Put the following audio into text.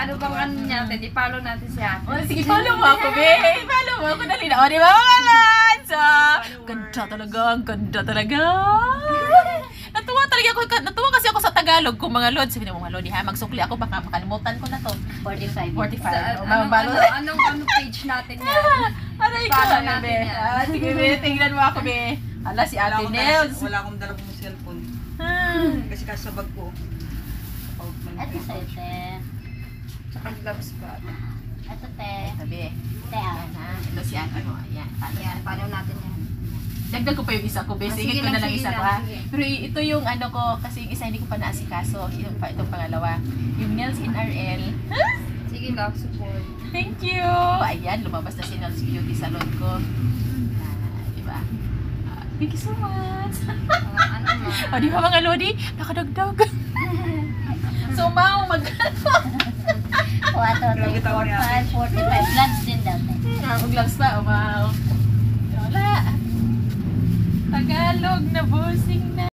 Ano bang ano natin? I-follow natin si ate. Oh, sige, follow mo ako, be. Follow mo ako, dali na. O, di ba mga lads? Ganda talaga, ang ganda talaga. Natuwa kasi ako sa Tagalog kung mga lods. Sabi mo, mga lodi ha, magsukli ako, baka makalimutan ko na to. 45. 45. Anong page natin yan? Aray ko, Follow ano, natin be. yan. Sige, be, tingnan mo ako, be. Ala, si Ate Nels. Wala akong dala kong cellphone. Kasi sa bag ko. Ito sa ite. Tsaka gloves pa. Ito te. Sabi, Te ah. yan ha. Ito si Ate mo. Ayan, Ayan, follow natin yan. dagdag ko pa yung isa ko, be. Ah, Sige sige ko na lang, lang sige isa ko, lang, ha. sige. Pero ito yung ano ko, kasi yung isa hindi ko pa naasikaso. Itong pangalawa. Yung Nails in RL. Sige lang, support. Thank you! Ayan, lumabas na si Nails Beauty Salon ko. Diba? Thank you so much! Ano mo? O, di ba mga lodi? Nakadagdag. So, Mau, 4, 3, 4, 5, 45. Vlogs din daw te. Gloves pa, o Mau.